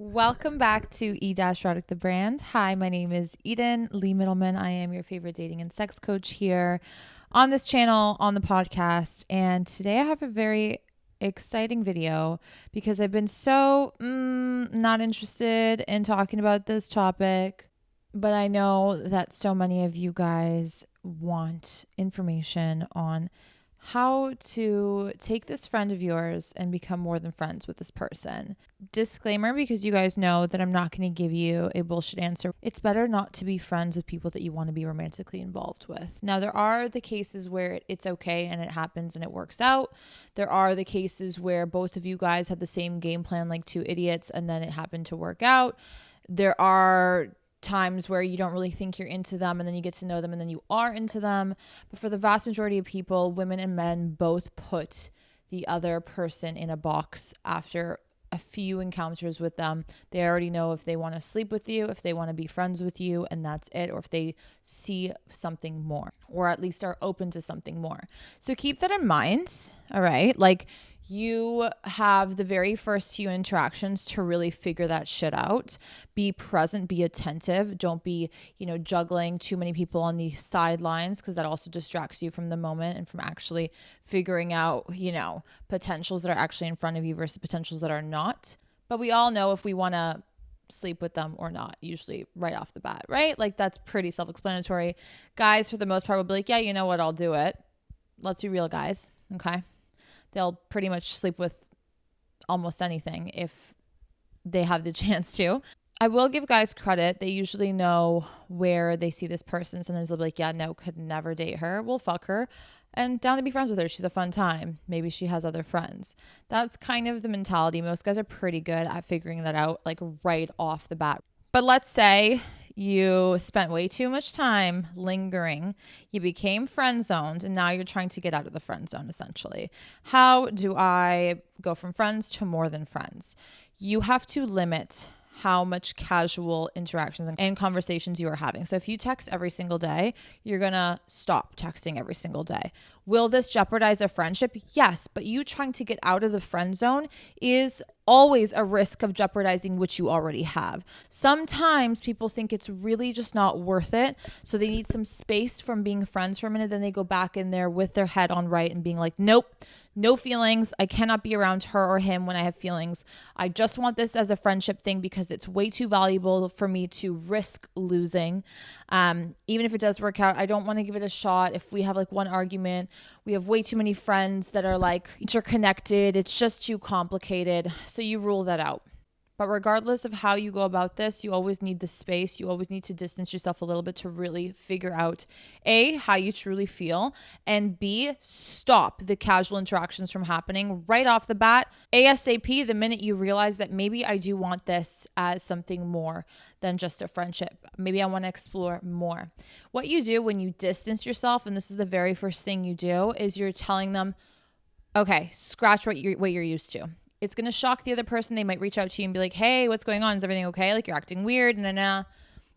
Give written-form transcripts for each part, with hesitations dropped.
Welcome back to E-Erotic the brand. Hi, my name is Eden Lee Middleman. I am your favorite dating and sex coach here on this channel, on the podcast. And today I have a very exciting video because I've been so not interested in talking about this topic, but I know that so many of you guys want information on how to take this friend of yours and become more than friends with this person. Disclaimer, because you guys know that I'm not going to give you a bullshit answer. It's better not to be friends with people that you want to be romantically involved with. Now, there are the cases where it's okay and it happens and it works out. There are the cases where both of you guys had the same game plan like two idiots and then it happened to work out. There are times where you don't really think you're into them and then you get to know them and then you are into them. But for the vast majority of people, women and men both put the other person in a box after a few encounters with them. They already know if they want to sleep with you, if they want to be friends with you, and that's it, or if they see something more, or at least are open to something more. So keep that in mind, all right? Like, you have the very first few interactions to really figure that shit out. Be present, be attentive. Don't be, juggling too many people on the sidelines, because that also distracts you from the moment and from actually figuring out, potentials that are actually in front of you versus potentials that are not. But we all know if we want to sleep with them or not, usually right off the bat, right? Like, that's pretty self-explanatory. Guys, for the most part, will be like, yeah, you know what, I'll do it. Let's be real, guys, okay? They'll pretty much sleep with almost anything if they have the chance to. I will give guys credit. They usually know where they see this person. Sometimes they'll be like, yeah, no, could never date her. We'll fuck her and down to be friends with her. She's a fun time. Maybe she has other friends. That's kind of the mentality. Most guys are pretty good at figuring that out, like right off the bat. But let's say you spent way too much time lingering, you became friend zoned, and now you're trying to get out of the friend zone, essentially. How do I go from friends to more than friends? You have to limit how much casual interactions and conversations you are having. So if you text every single day, you're going to stop texting every single day. Will this jeopardize a friendship? Yes, but you trying to get out of the friend zone is always a risk of jeopardizing what you already have. Sometimes people think it's really just not worth it, so they need some space from being friends for a minute, then they go back in there with their head on right and being like, nope, no feelings. I cannot be around her or him when I have feelings. I just want this as a friendship thing because it's way too valuable for me to risk losing. Even if it does work out, I don't want to give it a shot. If we have like one argument, we have way too many friends that are like interconnected. It's just too complicated. So you rule that out. But regardless of how you go about this, you always need the space. You always need to distance yourself a little bit to really figure out A, how you truly feel, and B, stop the casual interactions from happening right off the bat. ASAP, the minute you realize that maybe I do want this as something more than just a friendship. Maybe I want to explore more. What you do when you distance yourself, and this is the very first thing you do, is you're telling them, okay, scratch what you're used to. It's going to shock the other person. They might reach out to you and be like, hey, what's going on? Is everything okay? Like, you're acting weird. Nah.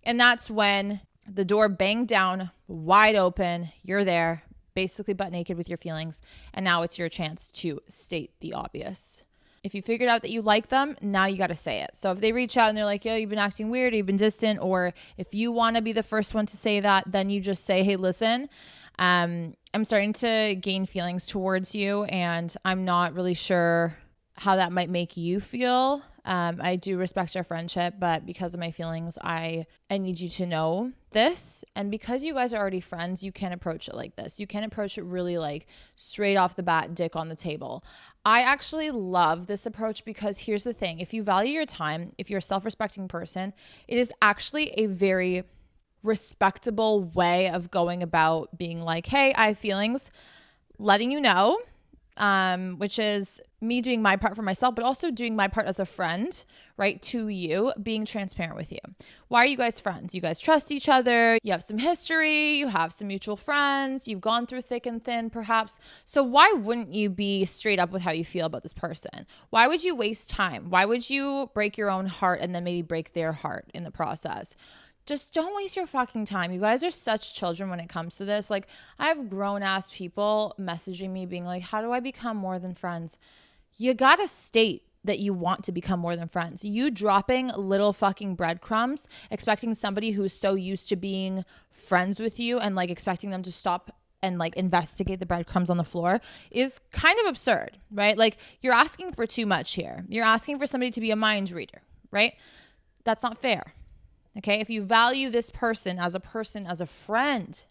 And that's when the door banged down, wide open. You're there, basically butt naked with your feelings. And now it's your chance to state the obvious. If you figured out that you like them, now you got to say it. So if they reach out and they're like, yo, you've been acting weird, or you've been distant, or if you want to be the first one to say that, then you just say, hey, listen, I'm starting to gain feelings towards you, and I'm not really sure how that might make you feel. I do respect our friendship, but because of my feelings, I need you to know this. And because you guys are already friends, you can approach it like this. You can approach it really like straight off the bat, dick on the table. I actually love this approach because here's the thing. If you value your time, if you're a self-respecting person, it is actually a very respectable way of going about being like, hey, I have feelings, letting you know, which is me doing my part for myself, but also doing my part as a friend, right, to you, being transparent with you. Why are you guys friends? You guys trust each other. You have some history. You have some mutual friends. You've gone through thick and thin, perhaps. So why wouldn't you be straight up with how you feel about this person? Why would you waste time? Why would you break your own heart and then maybe break their heart in the process? Just don't waste your fucking time. You guys are such children when it comes to this. Like, I have grown ass people messaging me being like, how do I become more than friends? You got to state that you want to become more than friends. You dropping little fucking breadcrumbs, expecting somebody who's so used to being friends with you and like expecting them to stop and like investigate the breadcrumbs on the floor is kind of absurd, right? Like you're asking for too much here. You're asking for somebody to be a mind reader, right? That's not fair. Okay. If you value this person, as a friend,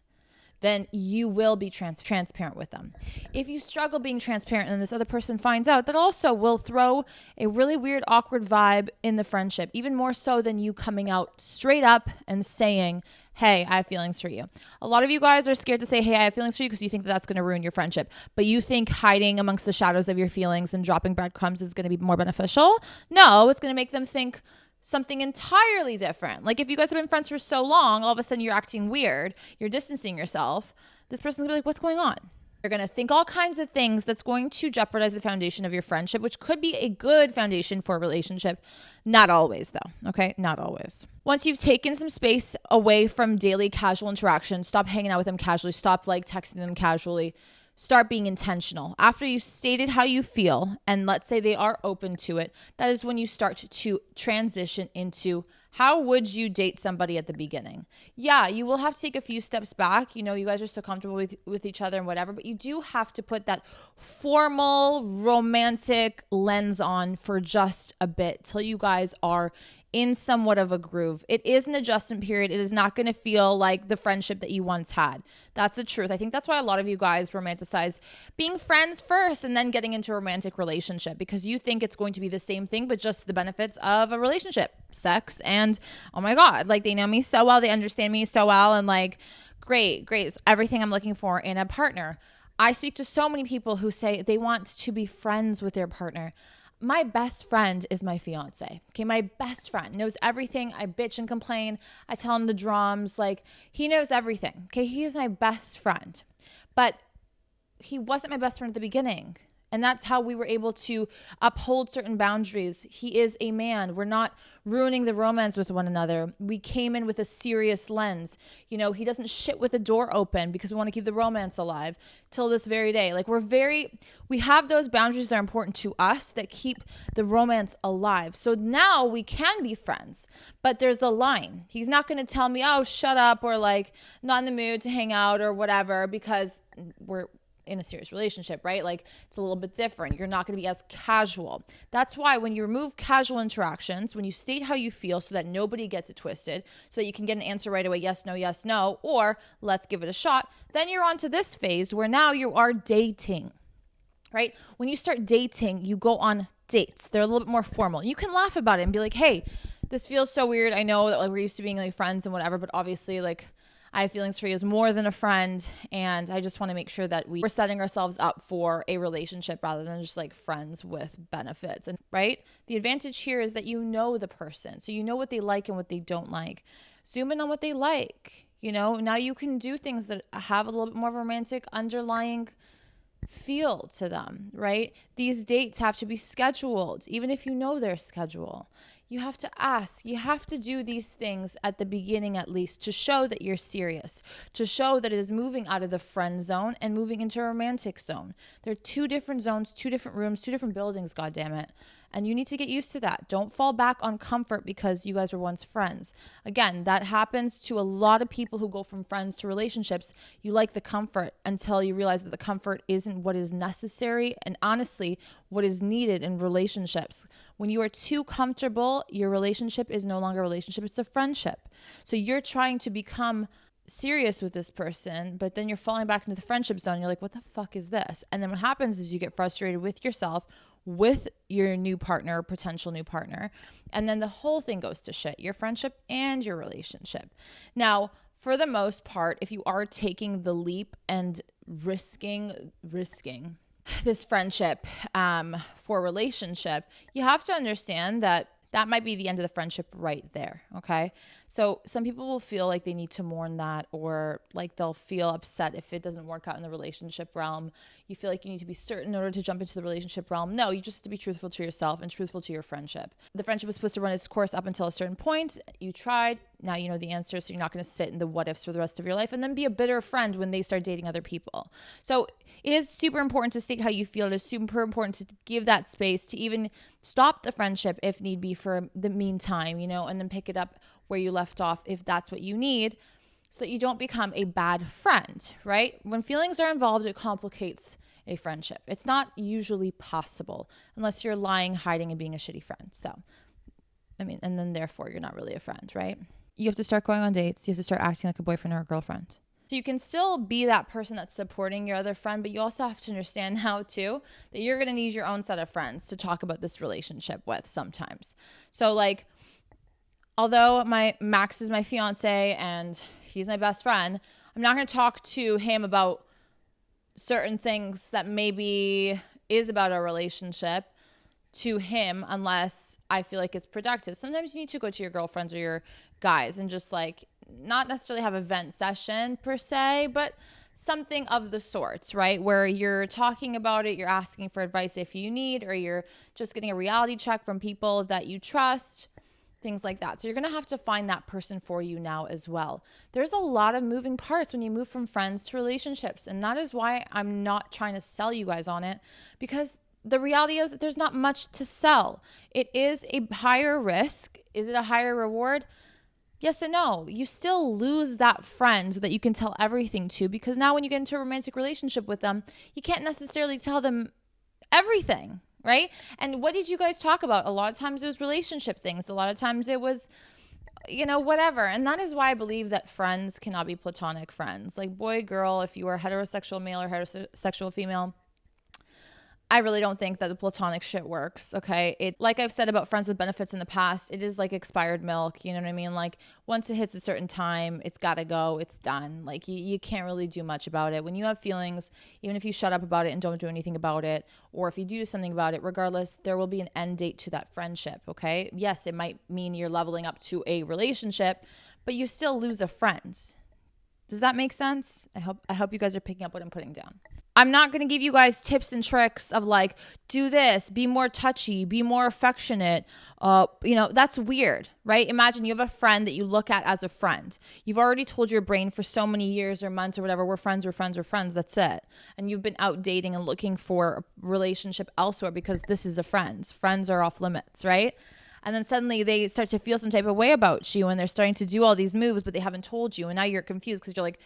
then you will be transparent with them. If you struggle being transparent and this other person finds out, that also will throw a really weird, awkward vibe in the friendship, even more so than you coming out straight up and saying, hey, I have feelings for you. A lot of you guys are scared to say, hey, I have feelings for you because you think that that's going to ruin your friendship. But you think hiding amongst the shadows of your feelings and dropping breadcrumbs is going to be more beneficial? No, it's going to make them think something entirely different. Like if you guys have been friends for so long, all of a sudden you're acting weird, you're distancing yourself, this person's gonna be like, what's going on? You're gonna think all kinds of things that's going to jeopardize the foundation of your friendship, which could be a good foundation for a relationship. Not always though, okay? Not always. Once you've taken some space away from daily casual interaction, stop hanging out with them casually, stop like texting them casually, start being intentional. After you stated how you feel, and let's say they are open to it, that is when you start to transition into how would you date somebody at the beginning. Yeah, you will have to take a few steps back. You know, you guys are so comfortable with each other and whatever, but you do have to put that formal romantic lens on for just a bit till you guys are in somewhat of a groove. It is an adjustment period. It is not going to feel like the friendship that you once had. That's the truth. I think that's why a lot of you guys romanticize being friends first and then getting into a romantic relationship, because you think it's going to be the same thing, but just the benefits of a relationship, sex, and oh my God, like they know me so well, they understand me so well, and like, great, it's everything I'm looking for in a partner. I speak to so many people who say they want to be friends with their partner. My best friend is my fiance. Okay, my best friend knows everything. I bitch and complain. I tell him the drums. Like, he knows everything. Okay, he is my best friend. But he wasn't my best friend at the beginning. And that's how we were able to uphold certain boundaries. He is a man. We're not ruining the romance with one another. We came in with a serious lens. You know, he doesn't shit with the door open because we want to keep the romance alive till this very day. Like we have those boundaries that are important to us that keep the romance alive. So now we can be friends, but there's a line. He's not going to tell me, oh, shut up, or like not in the mood to hang out or whatever, because we're in a serious relationship, right? Like it's a little bit different. You're not going to be as casual. That's why when you remove casual interactions, when you state how you feel so that nobody gets it twisted, so that you can get an answer right away, yes, no, or let's give it a shot, then you're on to this phase where now you are dating, right? When you start dating, you go on dates. They're a little bit more formal. You can laugh about it and be like, hey, this feels so weird. I know that like we're used to being like friends and whatever, but obviously like I have feelings for you as more than a friend, and I just want to make sure that we're setting ourselves up for a relationship rather than just like friends with benefits. And right, the advantage here is that you know the person, so you know what they like and what they don't like. Zoom in on what they like. You know, now you can do things that have a little bit more romantic underlying feel to them, right? These dates have to be scheduled, even if you know their schedule. You have to ask. You have to do these things at the beginning, at least, to show that you're serious, to show that it is moving out of the friend zone and moving into a romantic zone. There are two different zones, two different rooms, two different buildings, goddammit. And you need to get used to that. Don't fall back on comfort because you guys were once friends. Again, that happens to a lot of people who go from friends to relationships. You like the comfort until you realize that the comfort isn't what is necessary and honestly what is needed in relationships. When you are too comfortable, your relationship is no longer a relationship, it's a friendship. So you're trying to become serious with this person, but then you're falling back into the friendship zone. You're like, what the fuck is this? And then what happens is you get frustrated with yourself, with your new partner, potential new partner, and then the whole thing goes to shit, your friendship and your relationship. Now, for the most part, if you are taking the leap and risking this friendship for a relationship, you have to understand that that might be the end of the friendship right there, okay? So some people will feel like they need to mourn that, or like they'll feel upset if it doesn't work out in the relationship realm. You feel like you need to be certain in order to jump into the relationship realm. No, you just have to be truthful to yourself and truthful to your friendship. The friendship was supposed to run its course up until a certain point. You tried, now you know the answer, so you're not going to sit in the what ifs for the rest of your life and then be a bitter friend when they start dating other people. So it is super important to state how you feel. It is super important to give that space to even stop the friendship if need be for the meantime, you know, and then pick it up where you left off if that's what you need, so that you don't become a bad friend, right? When feelings are involved, it complicates a friendship. It's not usually possible unless you're lying, hiding, and being a shitty friend. So, I mean, and then therefore you're not really a friend, right? You have to start going on dates. You have to start acting like a boyfriend or a girlfriend. So you can still be that person that's supporting your other friend, but you also have to understand how to, that you're going to need your own set of friends to talk about this relationship with sometimes. So like, although my Max is my fiance and he's my best friend, I'm not going to talk to him about certain things that maybe is about our relationship to him unless I feel like it's productive. Sometimes you need to go to your girlfriends or your guys and just like not necessarily have a vent session per se, but something of the sorts, right? Where you're talking about it, you're asking for advice if you need, or you're just getting a reality check from people that you trust, things like that. So you're going to have to find that person for you now as well. There's a lot of moving parts when you move from friends to relationships. And that is why I'm not trying to sell you guys on it, because the reality is there's not much to sell. It is a higher risk. Is it a higher reward? Yes and no. You still lose that friend that you can tell everything to, because now when you get into a romantic relationship with them, you can't necessarily tell them everything, right? And what did you guys talk about? A lot of times it was relationship things. A lot of times it was, you know, whatever. And that is why I believe that friends cannot be platonic friends. Like boy, girl, if you are heterosexual male or heterosexual female, I really don't think that the platonic shit works, okay? It, like I've said about friends with benefits in the past, it is like expired milk, you know what I mean? Like once it hits a certain time, it's got to go, it's done. Like you can't really do much about it. When you have feelings, even if you shut up about it and don't do anything about it, or if you do something about it, regardless, there will be an end date to that friendship, okay? Yes, it might mean you're leveling up to a relationship, but you still lose a friend. Does that make sense? I hope you guys are picking up what I'm putting down. I'm not going to give you guys tips and tricks of like, do this, be more touchy, be more affectionate. You know, that's weird, right? Imagine you have a friend that you look at as a friend. You've already told your brain for so many years or months or whatever, we're friends, we're friends, we're friends. That's it. And you've been out dating and looking for a relationship elsewhere because this is a friend. Friends are off limits, right? And then suddenly they start to feel some type of way about you and they're starting to do all these moves, but they haven't told you. And now you're confused because you're like,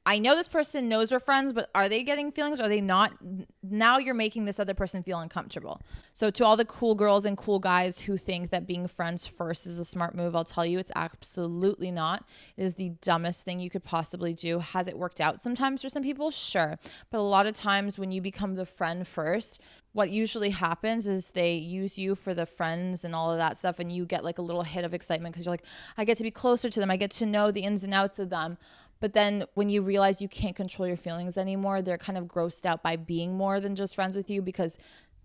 I know this person knows we're friends, but are they getting feelings? Are they not? Now you're making this other person feel uncomfortable. So to all the cool girls and cool guys who think that being friends first is a smart move, I'll tell you it's absolutely not. It is the dumbest thing you could possibly do. Has it worked out sometimes for some people? Sure. But a lot of times when you become the friend first, what usually happens is they use you for the friends and all of that stuff, and you get like a little hit of excitement because you're like, I get to be closer to them. I get to know the ins and outs of them. But then when you realize you can't control your feelings anymore, they're kind of grossed out by being more than just friends with you because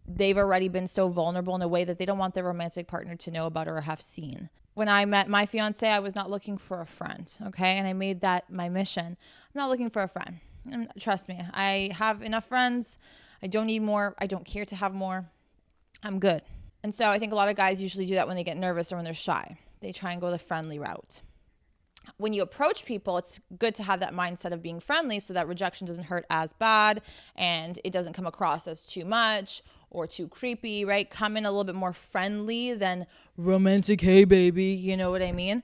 they've already been so vulnerable in a way that they don't want their romantic partner to know about or have seen. When I met my fiance, I was not looking for a friend, okay? And I made that my mission. I'm not looking for a friend. And trust me, I have enough friends. I don't need more. I don't care to have more. I'm good. And so I think a lot of guys usually do that when they get nervous or when they're shy. They try and go the friendly route. When you approach people, it's good to have that mindset of being friendly so that rejection doesn't hurt as bad and it doesn't come across as too much or too creepy, right? Come in a little bit more friendly than romantic, hey baby, you know what I mean?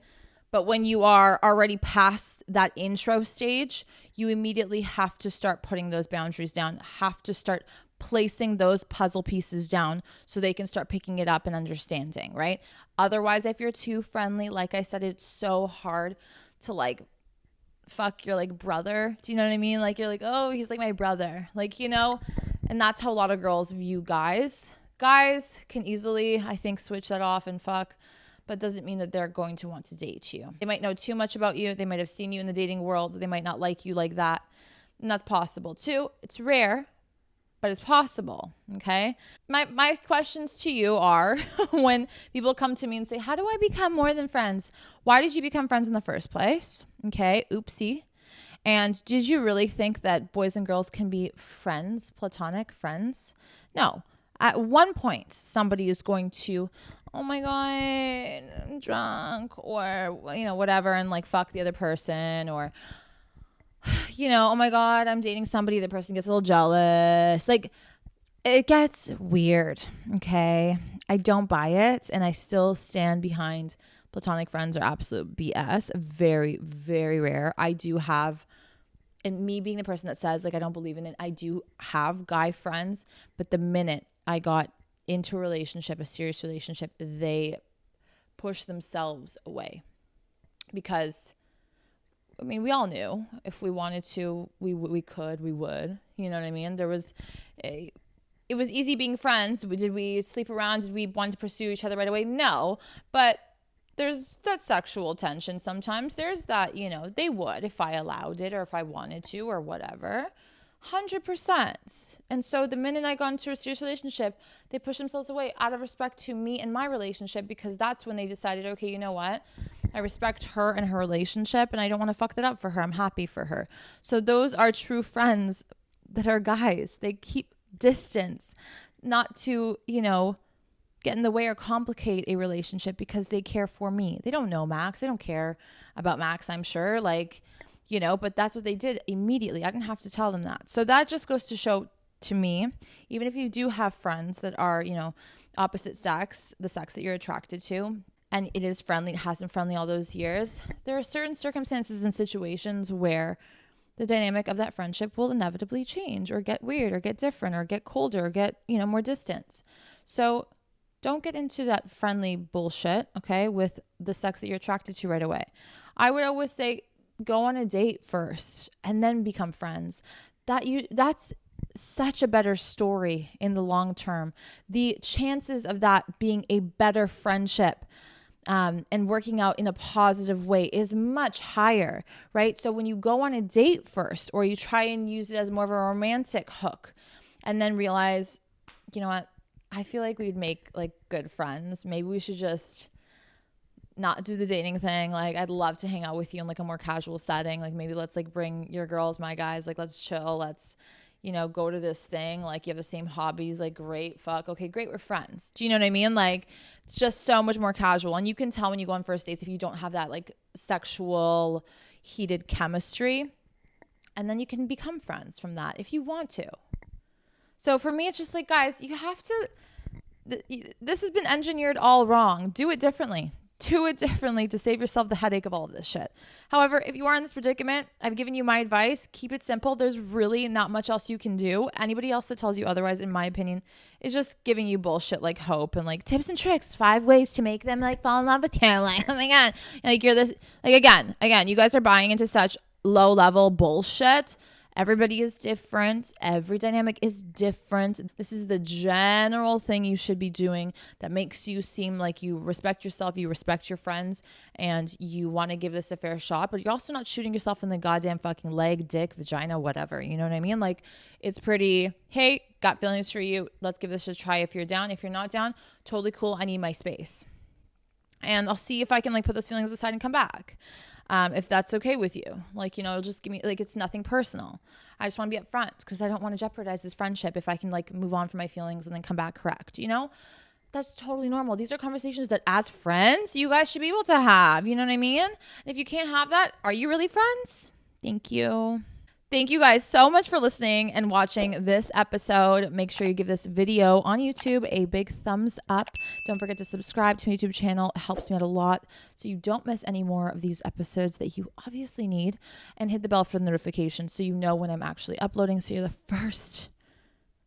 But when you are already past that intro stage, you immediately have to start putting those boundaries down, have to start placing those puzzle pieces down so they can start picking it up and understanding, right? Otherwise, if you're too friendly, like I said, it's so hard to like fuck your like brother. Do you know what I mean? Like you're like, oh, he's like my brother. Like, you know, and that's how a lot of girls view guys. Guys can easily, I think, switch that off and fuck, but doesn't mean that they're going to want to date you. They might know too much about you. They might have seen you in the dating world. They might not like you like that. And that's possible too. It's rare, but it's possible, okay? My questions to you are when people come to me and say, how do I become more than friends? Why did you become friends in the first place? Okay, oopsie. And did you really think that boys and girls can be friends, platonic friends? No. At one point, somebody is going to, oh my God, getting drunk or, whatever, and like fuck the other person, or, oh my God, I'm dating somebody, the person gets a little jealous. Like, it gets weird, okay? I don't buy it, and I still stand behind platonic friends are absolute BS. Very, very rare. I do have, and me being the person that says, like, I don't believe in it, I do have guy friends, but the minute I got into a relationship, a serious relationship, they push themselves away. Because, I mean, we all knew if we wanted to, we would, you know what I mean? It was easy being friends. Did we sleep around? Did we want to pursue each other right away? No, but there's that sexual tension sometimes. There's that, they would if I allowed it or if I wanted to or whatever. 100%. And so the minute I got into a serious relationship, they pushed themselves away out of respect to me and my relationship, because that's when they decided, okay, you know what? I respect her and her relationship, and I don't want to fuck that up for her. I'm happy for her. So those are true friends that are guys. They keep distance, not to, get in the way or complicate a relationship, because they care for me. They don't know Max. They don't care about Max, I'm sure. Like, but that's what they did immediately. I didn't have to tell them that. So that just goes to show to me, even if you do have friends that are, opposite sex, the sex that you're attracted to, and it is friendly, it has been friendly all those years, there are certain circumstances and situations where the dynamic of that friendship will inevitably change or get weird or get different or get colder or get, more distance. So don't get into that friendly bullshit, okay, with the sex that you're attracted to right away. I would always say go on a date first and then become friends. That's such a better story in the long term. The chances of that being a better friendship and working out in a positive way is much higher, right? So when you go on a date first, or you try and use it as more of a romantic hook, and then realize, you know what, I feel like we'd make like good friends. Maybe we should just not do the dating thing. Like, I'd love to hang out with you in like a more casual setting. Like, maybe let's like bring your girls, my guys, like let's chill. Let's, go to this thing. Like, you have the same hobbies. Like, great. Fuck. Okay, great. We're friends. Do you know what I mean? Like, it's just so much more casual. And you can tell when you go on first dates if you don't have that like sexual heated chemistry. And then you can become friends from that if you want to. So for me, it's just like, guys, you have to, this has been engineered all wrong. Do it differently. Do it differently to save yourself the headache of all of this shit. However, if you are in this predicament, I've given you my advice. Keep it simple. There's really not much else you can do. Anybody else that tells you otherwise, in my opinion, is just giving you bullshit like hope and like tips and tricks, 5 ways to make them like fall in love with you. Like, oh my God. Like, you're this, like, again, you guys are buying into such low level bullshit. Everybody is different. Every dynamic is different. This is the general thing you should be doing that makes you seem like you respect yourself, you respect your friends, and you want to give this a fair shot, but you're also not shooting yourself in the goddamn fucking leg, dick, vagina, whatever. You know what I mean? Like, it's pretty, hey, got feelings for you. Let's give this a try. If you're down, if you're not down, totally cool. I need my space. And I'll see if I can like put those feelings aside and come back. If that's okay with you, like, just give me, like, it's nothing personal. I just want to be upfront because I don't want to jeopardize this friendship if I can like move on from my feelings and then come back correct. That's totally normal. These are conversations that as friends, you guys should be able to have, you know what I mean? And if you can't have that, are you really friends? Thank you. Thank you guys so much for listening and watching this episode. Make sure you give this video on YouTube a big thumbs up. Don't forget to subscribe to my YouTube channel. It helps me out a lot so you don't miss any more of these episodes that you obviously need. And hit the bell for the notifications so you know when I'm actually uploading, so you're the first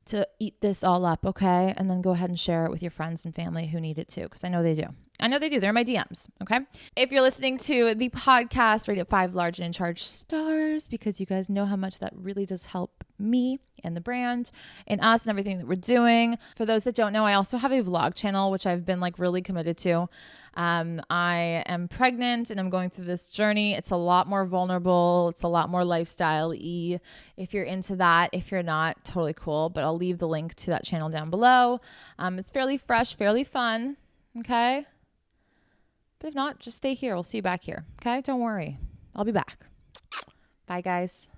to eat this all up, okay? And then go ahead and share it with your friends and family who need it too, because I know they do. They're in my DMs, okay? If you're listening to the podcast, rate it 5 large and in charge stars, because you guys know how much that really does help me and the brand and us and everything that we're doing. For those that don't know, I also have a vlog channel, which I've been like really committed to. I am pregnant and I'm going through this journey. It's a lot more vulnerable. It's a lot more lifestyle-y. If you're into that, if you're not, totally cool. But I'll leave the link to that channel down below. It's fairly fresh, fairly fun, okay? But if not, just stay here. We'll see you back here. Okay? Don't worry. I'll be back. Bye, guys.